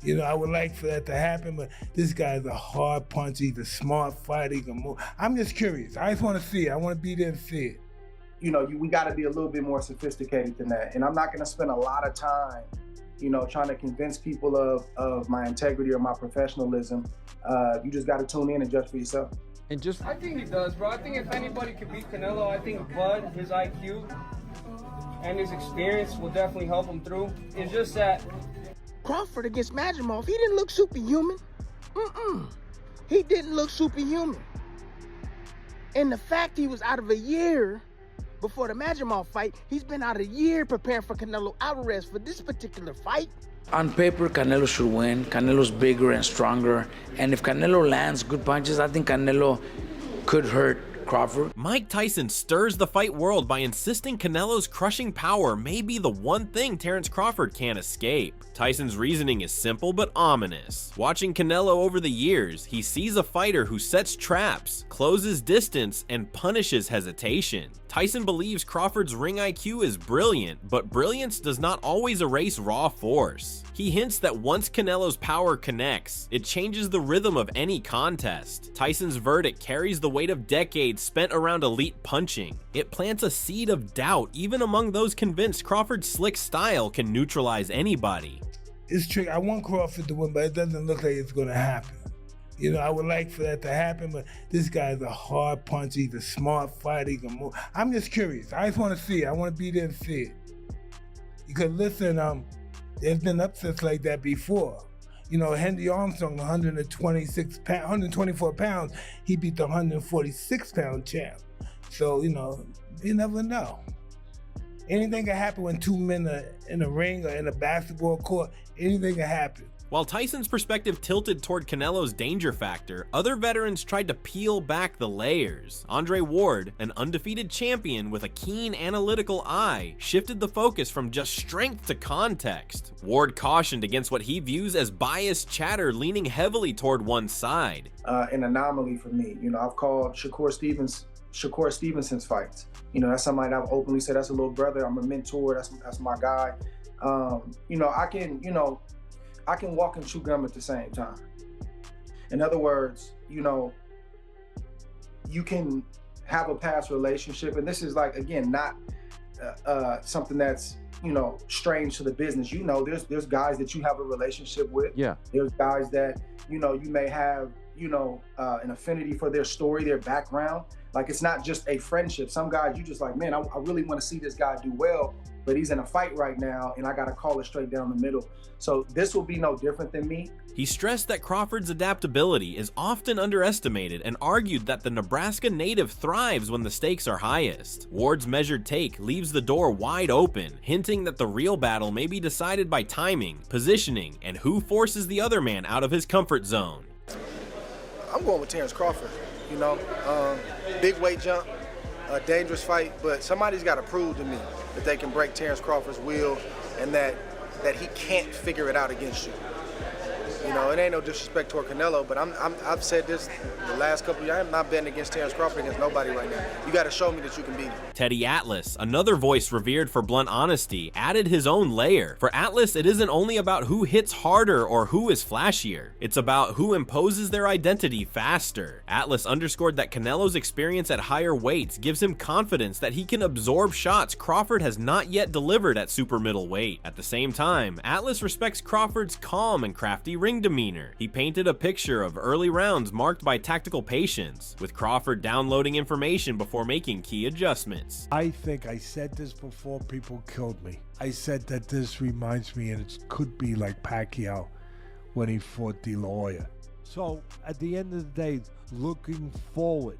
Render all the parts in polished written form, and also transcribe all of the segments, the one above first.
You know, I would like for that to happen, but this guy's a hard puncher. He's a smart fighter. He can move. I'm just curious. I just want to see it. I want to be there to see it. You know, we got to be a little bit more sophisticated than that. And I'm not going to spend a lot of time, you know, trying to convince people of my integrity or my professionalism. You just got to tune in and judge for yourself. And just I think he does, bro. I think if anybody could beat Canelo, I think Bud, his IQ and his experience will definitely help him through. It's just that Crawford against Madrimov, he didn't look superhuman. He didn't look superhuman. And the fact he was out of a year before the Madrimov fight, he's been out a year preparing for Canelo Alvarez for this particular fight. On paper, Canelo should win. Canelo's bigger and stronger. And if Canelo lands good punches, I think Canelo could hurt Crawford. Mike Tyson stirs the fight world by insisting Canelo's crushing power may be the one thing Terence Crawford can't escape. Tyson's reasoning is simple but ominous. Watching Canelo over the years, he sees a fighter who sets traps, closes distance, and punishes hesitation. Tyson believes Crawford's ring IQ is brilliant, but brilliance does not always erase raw force. He hints that once Canelo's power connects, it changes the rhythm of any contest. Tyson's verdict carries the weight of decades spent around elite punching. It plants a seed of doubt even among those convinced Crawford's slick style can neutralize anybody. It's tricky. I want Crawford to win, but it doesn't look like it's going to happen. You know, I would like for that to happen, but this guy's a hard puncher. He's a smart fighter. He can move. I'm just curious. I just want to see it. I want to be there to see it. Because listen, there's been upsets like that before. You know, Henry Armstrong, 124 pounds, he beat the 146-pound champ. So, you know, you never know. Anything can happen when two men are in a ring or in a basketball court. Anything can happen. While Tyson's perspective tilted toward Canelo's danger factor, other veterans tried to peel back the layers. Andre Ward, an undefeated champion with a keen analytical eye, shifted the focus from just strength to context. Ward cautioned against what he views as biased chatter leaning heavily toward one side. An anomaly for me. You know, I've called Shakur Stevenson's fights. You know, that's somebody that I've openly said that's a little brother. I'm a mentor. That's my guy. You know, I can walk and chew gum at the same time. In other words, you know, you can have a past relationship, and this is like, again, not something that's, you know, strange to the business. You know, there's guys that you have a relationship with. Yeah. There's guys that, you know, you may have, you know, an affinity for their story, their background. Like, it's not just a friendship. Some guys, you just like, man, I really want to see this guy do well, but he's in a fight right now, and I got to call it straight down the middle. So this will be no different than me. He stressed that Crawford's adaptability is often underestimated and argued that the Nebraska native thrives when the stakes are highest. Ward's measured take leaves the door wide open, hinting that the real battle may be decided by timing, positioning, and who forces the other man out of his comfort zone. I'm going with Terence Crawford. You know, big weight jump, a dangerous fight, but somebody's got to prove to me that they can break Terence Crawford's will and that he can't figure it out against you. You know, it ain't no disrespect toward Canelo, but I've said this the last couple of years. I'm not betting against Terence Crawford against nobody right now. You got to show me that you can beat him. Teddy Atlas, another voice revered for blunt honesty, added his own layer. For Atlas, it isn't only about who hits harder or who is flashier. It's about who imposes their identity faster. Atlas underscored that Canelo's experience at higher weights gives him confidence that he can absorb shots Crawford has not yet delivered at super middleweight. At the same time, Atlas respects Crawford's calm and crafty ring demeanor. He painted a picture of early rounds marked by tactical patience, with Crawford downloading information before making key adjustments. I think I said this before people killed me. I said that this reminds me, and it could be like Pacquiao when he fought De La Hoya. So at the end of the day, looking forward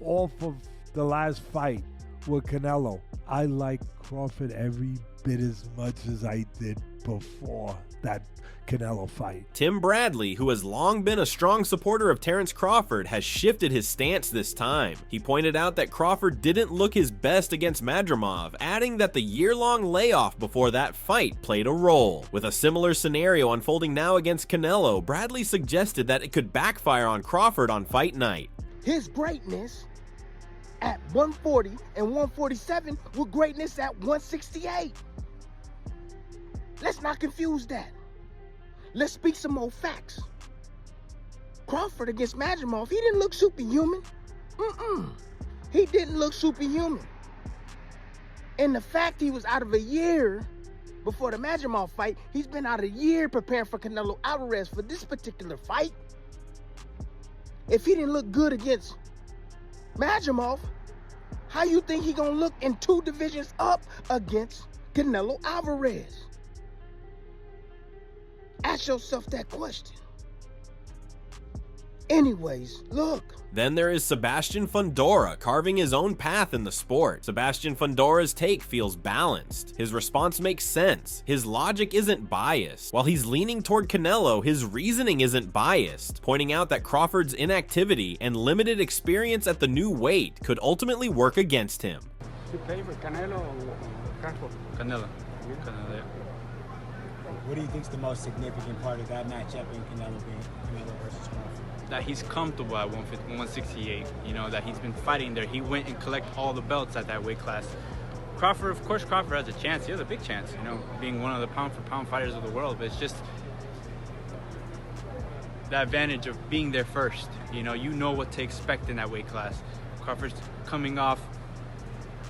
off of the last fight with Canelo, I like Crawford every bit as much as I did before that Canelo fight. Tim Bradley, who has long been a strong supporter of Terence Crawford, has shifted his stance this time. He pointed out that Crawford didn't look his best against Madrimov, adding that the year-long layoff before that fight played a role. With a similar scenario unfolding now against Canelo, Bradley suggested that it could backfire on Crawford on fight night. His greatness at 140 and 147 with greatness at 168. Let's not confuse that. let's speak some more facts. Crawford against Magomedov, he didn't look superhuman. He didn't look superhuman. And the fact he was out of a year before the Magomedov fight, he's been out a year preparing for Canelo Alvarez for this particular fight. If he didn't look good against Magomedov, how you think he gonna look in 2 divisions up against Canelo Alvarez? Ask yourself that question. Anyways, look. Then there is Sebastian Fundora carving his own path in the sport. Sebastian Fundora's take feels balanced. His response makes sense. His logic isn't biased. While he's leaning toward Canelo, his reasoning isn't biased, pointing out that Crawford's inactivity and limited experience at the new weight could ultimately work against him. Your favorite, Canelo or Crawford? Canelo. Canelo, yeah. What do you think is the most significant part of that matchup in Canelo versus Crawford? That he's comfortable at 168, you know, that he's been fighting there. He went and collected all the belts at that weight class. Crawford, of course, Crawford has a chance. He has a big chance, you know, being one of the pound-for-pound fighters of the world. But it's just the advantage of being there first. You know what to expect in that weight class. Crawford's coming off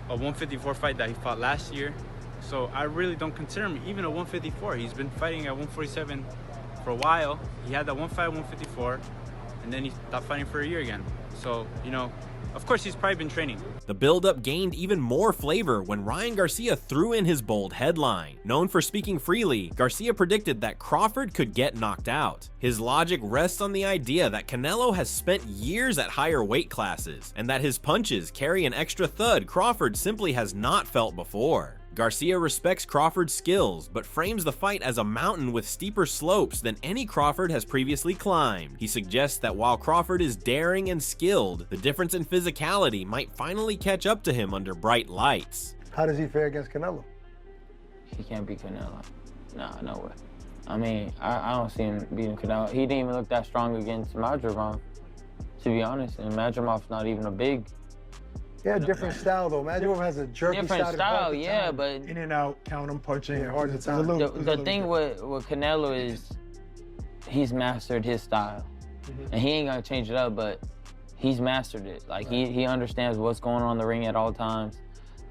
a 154 fight that he fought last year. So I really don't consider him even a 154. He's been fighting at 147 for a while. He had that one fight at 154. And then he stopped fighting for a year again. So, you know, of course he's probably been training. The build-up gained even more flavor when Ryan Garcia threw in his bold headline. Known for speaking freely, Garcia predicted that Crawford could get knocked out. His logic rests on the idea that Canelo has spent years at higher weight classes, and that his punches carry an extra thud Crawford simply has not felt before. Garcia respects Crawford's skills, but frames the fight as a mountain with steeper slopes than any Crawford has previously climbed. He suggests that while Crawford is daring and skilled, the difference in physicality might finally catch up to him under bright lights. How does he fare against Canelo? He can't beat Canelo. Nah, no way. I mean, I don't see him beating Canelo. He didn't even look that strong against Magomedov, to be honest. And Magomadov's not even a big... Yeah, different style though. Magomedov has a jerky different style, yeah, but in and out, count him, punching, hard to time. The thing with Canelo is he's mastered his style, and he ain't gonna change it up. But he's mastered it. Like he understands what's going on in the ring at all times.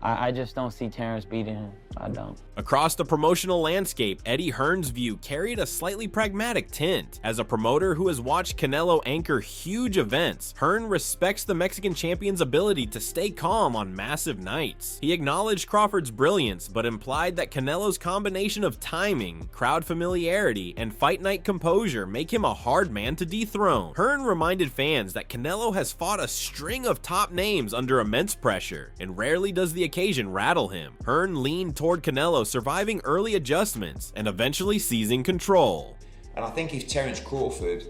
I just don't see Terence beating him. I don't. Across the promotional landscape, Eddie Hearn's view carried a slightly pragmatic tint. As a promoter who has watched Canelo anchor huge events, Hearn respects the Mexican champion's ability to stay calm on massive nights. He acknowledged Crawford's brilliance, but implied that Canelo's combination of timing, crowd familiarity, and fight night composure make him a hard man to dethrone. Hearn reminded fans that Canelo has fought a string of top names under immense pressure, and rarely does the occasion rattle him. Hearn leaned toward Canelo surviving early adjustments and eventually seizing control. And I think if Terence Crawford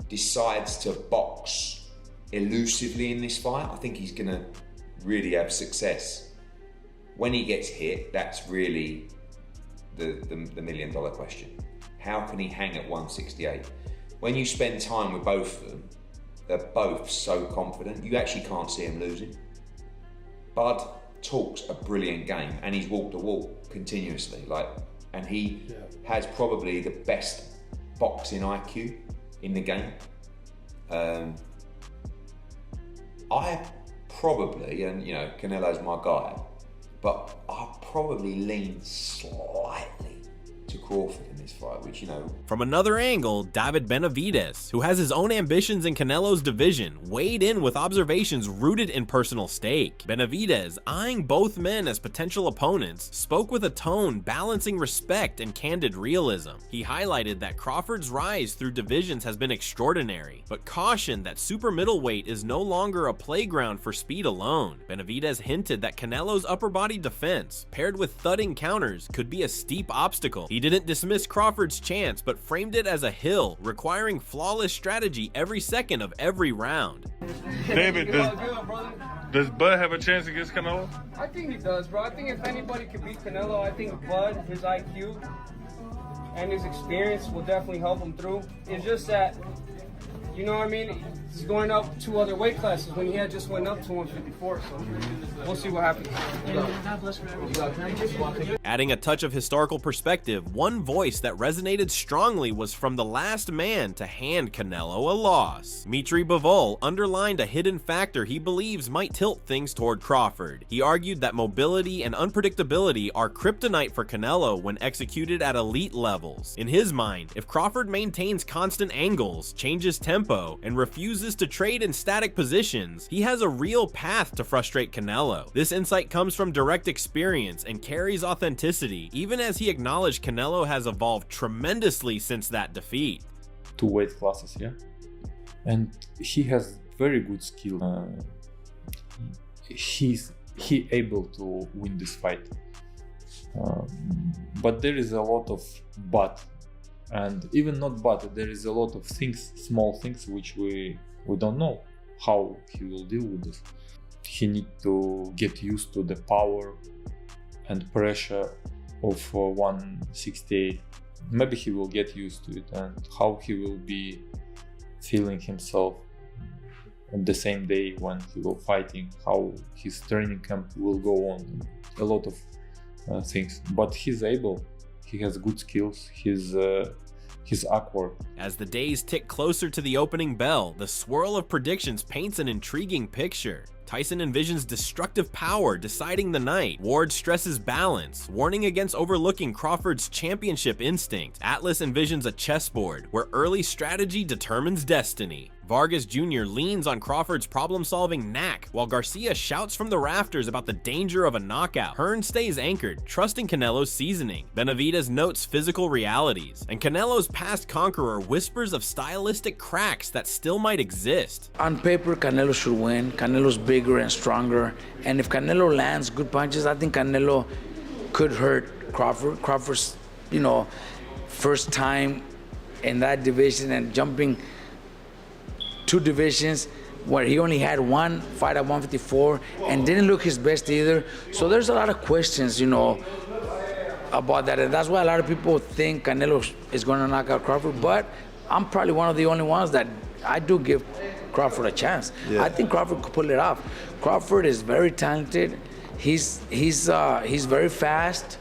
decides to box elusively in this fight, I think he's going to really have success. When he gets hit, that's really the million-dollar question. How can he hang at 168? When you spend time with both of them, they're both so confident, you actually can't see him losing. Bud talks a brilliant game, and he's walked the walk continuously, and he has probably the best boxing IQ in the game. I probably, and you know, Canelo's my guy, but I probably lean slightly to Crawford in this fight, which, you know. From another angle, David Benavidez, who has his own ambitions in Canelo's division, weighed in with observations rooted in personal stake. Benavidez, eyeing both men as potential opponents, spoke with a tone balancing respect and candid realism. He highlighted that Crawford's rise through divisions has been extraordinary, but cautioned that super middleweight is no longer a playground for speed alone. Benavidez hinted that Canelo's upper body defense, paired with thudding counters, could be a steep obstacle. He didn't dismiss Crawford's chance, but framed it as a hill, requiring flawless strategy every second of every round. David, does Bud have a chance against Canelo? I think he does, bro. I think if anybody could beat Canelo, I think Bud, his IQ and his experience will definitely help him through. It's just that you know what I mean? He's going up 2 other weight classes when he had just went up to 154. So we'll see what happens. Adding a touch of historical perspective, one voice that resonated strongly was from the last man to hand Canelo a loss. Mitri Bivol underlined a hidden factor he believes might tilt things toward Crawford. He argued that mobility and unpredictability are kryptonite for Canelo when executed at elite levels. In his mind, if Crawford maintains constant angles, changes tempo, and refuses to trade in static positions, he has a real path to frustrate Canelo. This insight comes from direct experience and carries authenticity, even as he acknowledged Canelo has evolved tremendously since that defeat. 2 weight classes, yeah, and he has very good skill. He able to win this fight, but there is a lot of but, and even not but, there is a lot of things, small things, which we don't know how he will deal with this. He need to get used to the power and pressure of 168. Maybe he will get used to it, and how he will be feeling himself on the same day when he will fighting, how his training camp will go on, a lot of things. But he's able, he has good skills, he's awkward. As the days tick closer to the opening bell, the swirl of predictions paints an intriguing picture. Tyson envisions destructive power deciding the night. Ward stresses balance, warning against overlooking Crawford's championship instinct. Atlas envisions a chessboard where early strategy determines destiny. Vargas Jr. leans on Crawford's problem-solving knack, while Garcia shouts from the rafters about the danger of a knockout. Hearn stays anchored, trusting Canelo's seasoning. Benavidez notes physical realities, and Canelo's past conqueror whispers of stylistic cracks that still might exist. On paper, Canelo should win. Canelo's bigger and stronger, and if Canelo lands good punches, I think Canelo could hurt Crawford. Crawford's, first time in that division and jumping 2 divisions where he only had 1 fight at 154 and didn't look his best either. So there's a lot of questions, about that. And that's why a lot of people think Canelo is going to knock out Crawford. But I'm probably one of the only ones that I do give Crawford a chance. Yeah. I think Crawford could pull it off. Crawford is very talented. He's very fast.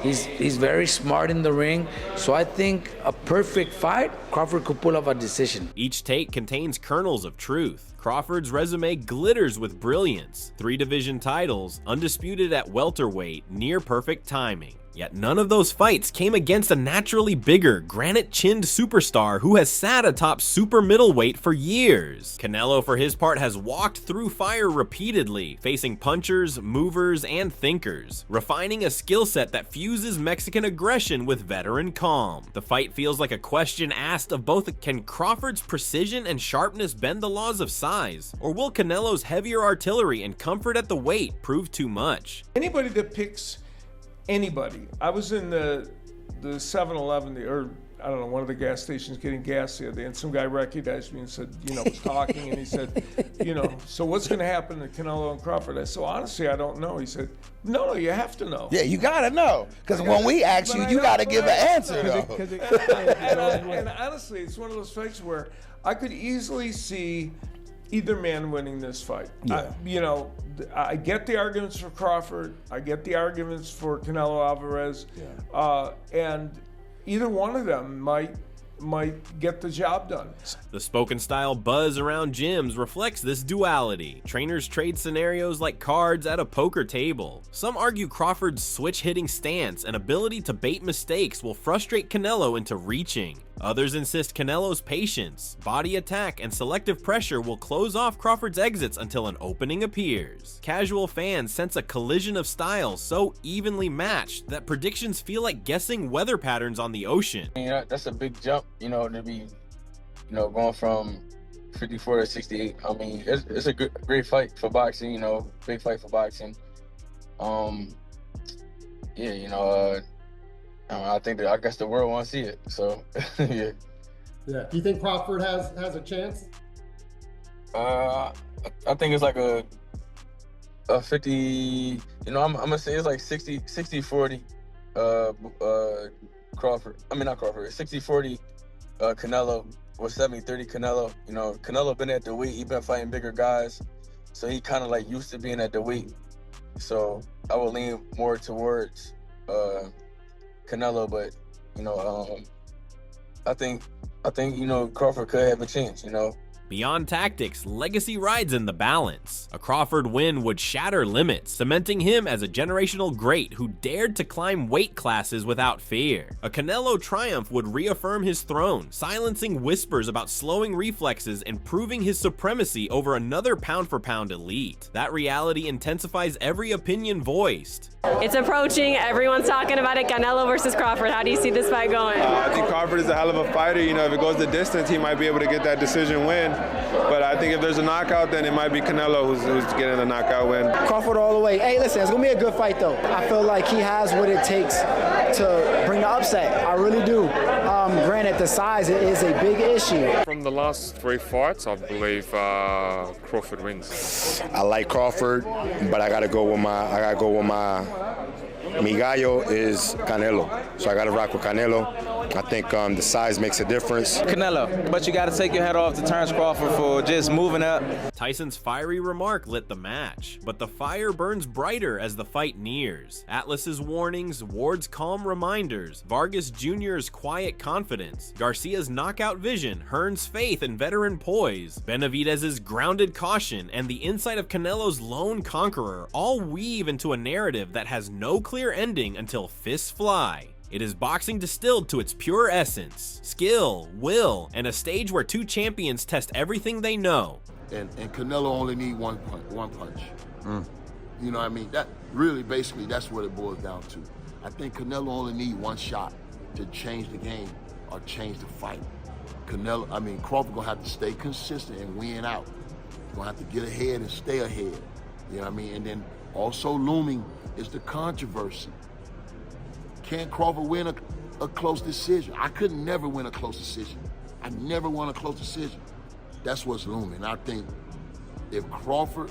He's very smart in the ring, so I think a perfect fight, Crawford could pull off a decision. Each take contains kernels of truth. Crawford's resume glitters with brilliance. 3 division titles, undisputed at welterweight, near perfect timing. Yet none of those fights came against a naturally bigger, granite-chinned superstar who has sat atop super middleweight for years. Canelo, for his part, has walked through fire repeatedly, facing punchers, movers, and thinkers, refining a skill set that fuses Mexican aggression with veteran calm. The fight feels like a question asked of both: can Crawford's precision and sharpness bend the laws of size, or will Canelo's heavier artillery and comfort at the weight prove too much? Anybody that picks anybody. I was in the 7-Eleven, or I don't know, one of the gas stations getting gas the other day, and some guy recognized me and said, was talking, and he said, so what's going to happen to Canelo and Crawford? I said, honestly, I don't know. He said, no, you have to know. Yeah, you got to know, because when we ask you, you got to give an answer, though. And honestly, it's one of those fights where I could easily see either man winning this fight. Yeah. I get the arguments for Crawford. I get the arguments for Canelo Alvarez. Yeah. And either one of them might get the job done. The spoken style buzz around gyms reflects this duality. Trainers trade scenarios like cards at a poker table. Some argue Crawford's switch-hitting stance and ability to bait mistakes will frustrate Canelo into reaching. Others insist Canelo's patience, body attack, and selective pressure will close off Crawford's exits until an opening appears. Casual fans sense a collision of styles so evenly matched that predictions feel like guessing weather patterns on the ocean. That's a big jump, to be, going from 54 to 68. I mean, it's a great fight for boxing, big fight for boxing. I guess the world wants to see it. So, yeah. Yeah. Do you think Crawford has a chance? I think it's like a 50. I'm gonna say it's like 60-40. Crawford. I mean, not Crawford. 60-40. Canelo. with 70-30 Canelo. You know, Canelo been at the weight. He been fighting bigger guys. So he kind of like used to being at the weight. So I would lean more towards Canelo, but you know, I think you know, Crawford could have a chance, you know. Beyond tactics, legacy rides in the balance. A Crawford win would shatter limits, cementing him as a generational great who dared to climb weight classes without fear. A Canelo triumph would reaffirm his throne, silencing whispers about slowing reflexes and proving his supremacy over another pound-for-pound elite. That reality intensifies every opinion voiced. It's approaching, everyone's talking about it, Canelo versus Crawford. How do you see this fight going? I think Crawford is a hell of a fighter. You know, if it goes the distance, he might be able to get that decision win. But I think if there's a knockout, then it might be Canelo who's getting the knockout win. Crawford all the way. Hey, listen, it's going to be a good fight, though. I feel like he has what it takes to bring the upset. I really do. Granted, the size is a big issue. From the last 3 fights, I believe Crawford wins. I like Crawford, but I got to go with my mi gallo is Canelo. So I got to rock with Canelo. I think the size makes a difference. Canelo, but you got to take your head off to Terence Crawford for just moving up. Tyson's fiery remark lit the match, but the fire burns brighter as the fight nears. Atlas's warnings, Ward's calm reminders, Vargas Jr.'s quiet confidence, Garcia's knockout vision, Hearn's faith and veteran poise, Benavidez's grounded caution, and the insight of Canelo's lone conqueror all weave into a narrative that has no clear ending until fists fly. It is boxing distilled to its pure essence, skill, will, and a stage where two champions test everything they know. And Canelo only need one punch. You know what I mean? That really, basically, that's what it boils down to. I think Canelo only need one shot to change the game or change the fight. Crawford gonna have to stay consistent and win out. Gonna have to get ahead and stay ahead. You know what I mean? And then also looming is the controversy. Can Crawford win a close decision? I could never win a close decision. I never won a close decision. That's what's looming. I think if Crawford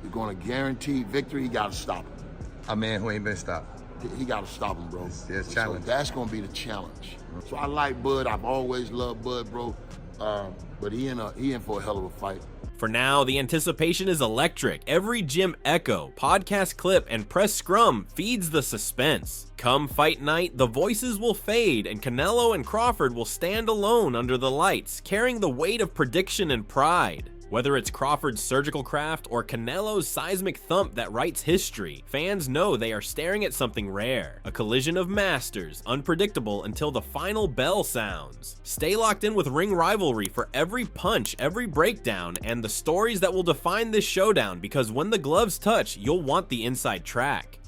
is going to guarantee victory, he got to stop him. A man who ain't been stopped. He got to stop him, bro. It's challenge. So that's going to be the challenge. So I like Bud. I've always loved Bud, bro. But he in for a hell of a fight. For now, the anticipation is electric. Every gym echo, podcast clip, and press scrum feeds the suspense. Come fight night, the voices will fade, and Canelo and Crawford will stand alone under the lights, carrying the weight of prediction and pride. Whether it's Crawford's surgical craft or Canelo's seismic thump that writes history, fans know they are staring at something rare. A collision of masters, unpredictable until the final bell sounds. Stay locked in with Ring Rivalry for every punch, every breakdown, and the stories that will define this showdown, because when the gloves touch, you'll want the inside track.